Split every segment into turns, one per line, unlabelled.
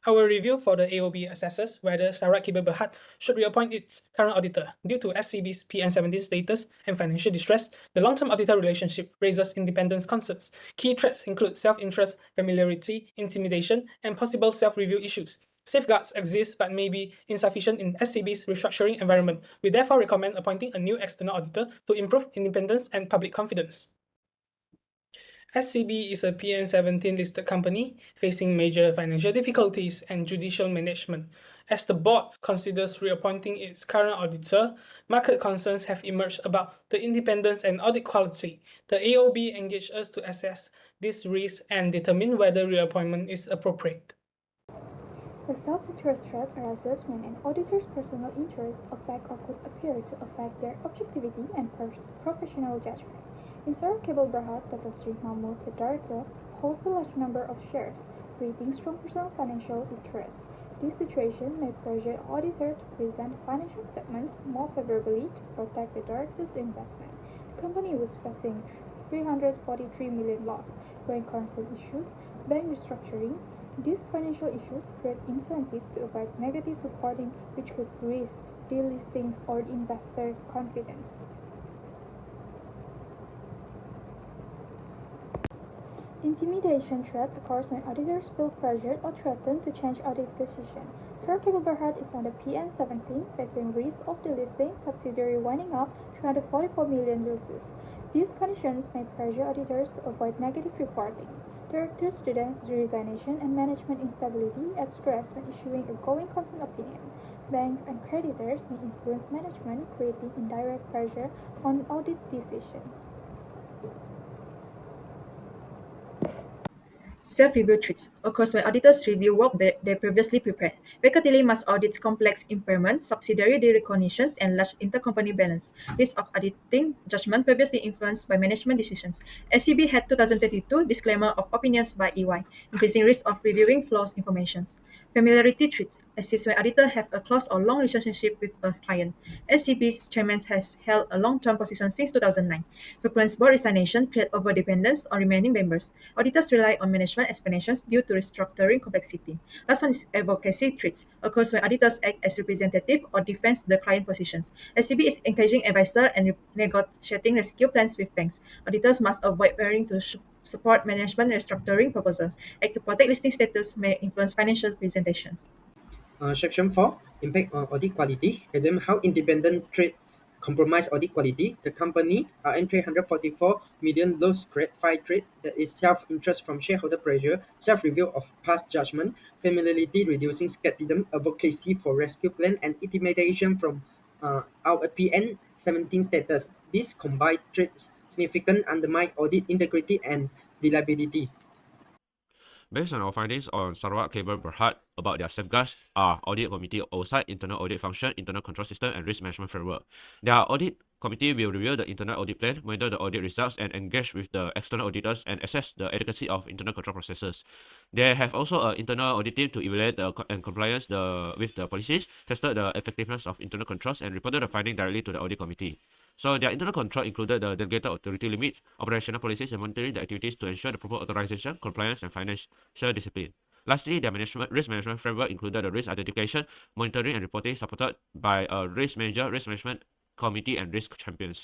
Our review for the AOB assesses whether Sarat Kibble Berhad should reappoint its current auditor. Due to SCB's PN17 status and financial distress, the long-term auditor relationship raises independence concerns. Key threats include self-interest, familiarity, intimidation, and possible self-review issues. Safeguards exist but may be insufficient in SCB's restructuring environment. We therefore recommend appointing a new external auditor to improve independence and public confidence. SCB is a PN17 listed company facing major financial difficulties and judicial management. As the board considers reappointing its current auditor, market concerns have emerged about the independence and audit quality. The AOB engaged us to assess this risk and determine whether reappointment is appropriate.
The self-interest threat arises when an auditor's personal interests affect or could appear to affect their objectivity and professional judgment. In Sarat Kibble Berhad, Dato Sri Mahmud, the director, holds a large number of shares, creating strong personal financial interests. This situation may pressure the auditor to present financial statements more favorably to protect the director's investment. The company was facing 343 million loss, going concern issues, bank restructuring. These financial issues create incentive to avoid negative reporting, which could risk delistings or investor confidence. Intimidation threat occurs when auditors feel pressured or threatened to change audit decision. Sarat Kibble Berhad is under PN17, facing risk of delisting, subsidiary winding up, 344 million losses. These conditions may pressure auditors to avoid negative reporting. Directors' resignation and management instability add stress when issuing a going concern opinion. Banks and creditors may influence management, creating indirect pressure on audit decision.
Self-review treats occurs when auditors review work they previously prepared. BKAAK2013 must audit complex impairment, subsidiary derecognitions, and large intercompany balance. List of auditing judgment previously influenced by management decisions. SCB had 2022 disclaimer of opinions by EY, increasing risk of reviewing flawed information. Familiarity treats assist when auditors have a close or long relationship with a client. SCB's chairman has held a long-term position since 2009. Frequent board resignation create overdependence on remaining members. Auditors rely on management explanations due to restructuring complexity. Last one is advocacy treats occurs when auditors act as representative or defend the client positions. SCB is engaging advisor and negotiating rescue plans with banks. Auditors must avoid pairing to support management restructuring proposal. Act to protect listing status may influence financial presentations.
Section 4, Impact on Audit Quality, examine how independent trade compromise audit quality. The company earned 344 million loss create 5 trade that is self-interest from shareholder pressure, self-review of past judgment, familiarity reducing skepticism, advocacy for rescue plan, and intimidation from our PN17 status. These combined traits significantly undermine audit integrity and reliability.
Based on our findings on Sarawak Cable Berhad about their safeguards are audit committee oversight, internal audit function, internal control system, and risk management framework. Their audit committee will review the internal audit plan, monitor the audit results, and engage with the external auditors and assess the adequacy of internal control processes. They have also an internal audit team to evaluate and compliance with the policies, tested the effectiveness of internal controls, and reported the finding directly to the audit committee. So their internal control included the delegated authority limits, operational policies, and monitoring the activities to ensure the proper authorization, compliance, and financial discipline. Lastly, their risk management framework included the risk identification, monitoring, and reporting supported by a risk manager, risk management committee, and risk champions.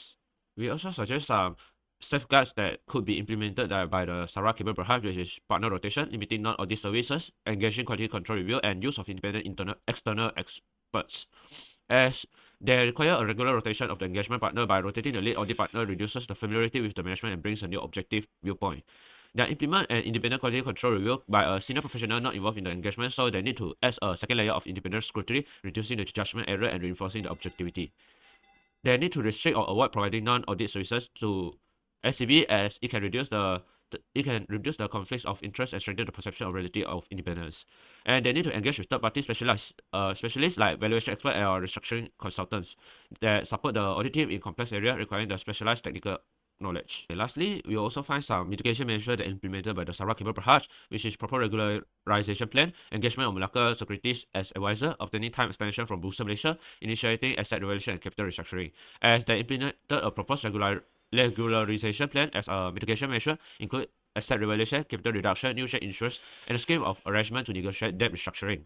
We also suggest some safeguards that could be implemented by the Sarawak Cable Berhad, which is partner rotation, limiting non-audit services, engaging quality control review, and use of independent external experts. As they require a regular rotation of the engagement partner by rotating the lead audit partner reduces the familiarity with the management and brings a new objective viewpoint. They implement an independent quality control review by a senior professional not involved in the engagement, so they need to add a second layer of independent scrutiny, reducing the judgment error and reinforcing the objectivity. They need to restrict or avoid providing non-audit services to SCB as it can reduce the conflicts of interest and strengthen the perception of relative of independence. And they need to engage with third-party specialists like valuation experts or restructuring consultants that support the audit team in complex areas requiring the specialized technical knowledge. Okay, lastly, we also find some mitigation measures that are implemented by the Sarawak Cable Berhad, which is proper regularization plan, engagement of Malacca Securities as advisor, obtaining time extension from Bursa Malaysia, initiating asset revaluation and capital restructuring. As they implemented a proposed regularization plan as a mitigation measure, include asset revaluation, capital reduction, new share issues, and a scheme of arrangement to negotiate debt restructuring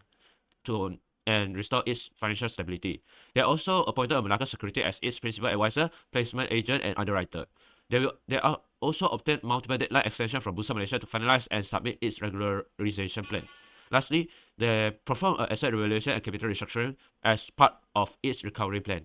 and restore its financial stability. They also appointed a Malacca Security as its principal advisor, placement agent, and underwriter. They are also obtained multiple deadline extension from Bursa Malaysia to finalize and submit its regularization plan. Lastly, they perform an asset revaluation and capital restructuring as part of its recovery plan.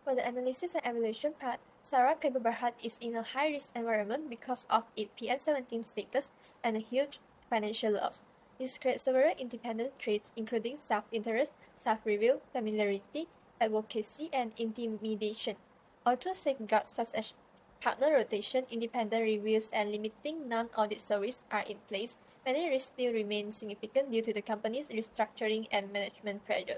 For the analysis and evaluation part, Sarawak Cable Berhad is in a high-risk environment because of its PN17 status and a huge financial loss. This creates several independent traits including self-interest, self-review, familiarity, advocacy, and intimidation. Although safeguards such as partner rotation, independent reviews, and limiting non-audit service are in place, many risks still remain significant due to the company's restructuring and management pressure.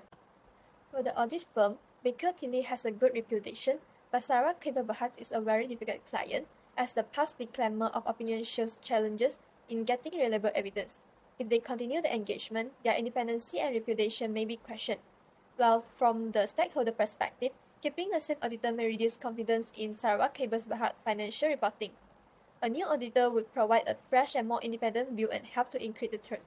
For the audit firm, BKAAK2013 has a good reputation, but Sarawak Cable Berhad is a very difficult client, as the past declaimer of opinion shows challenges in getting reliable evidence. If they continue the engagement, their independency and reputation may be questioned. While from the stakeholder perspective, keeping the same auditor may reduce confidence in Sarawak Cable Berhad financial reporting. A new auditor would provide a fresh and more independent view and help to increase the trust.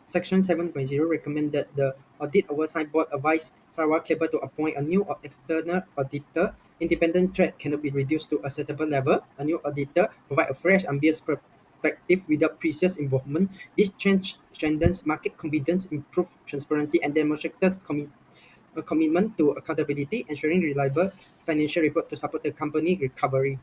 Section 7.0 recommends that the Audit Oversight Board advise Sarawak Cable to appoint a new external auditor. Independent threat cannot be reduced to acceptable level. A new auditor provide a fresh, unbiased perspective without previous involvement. This change strengthens market confidence, improves transparency, and demonstrates a commitment to accountability, ensuring reliable financial report to support the company recovery.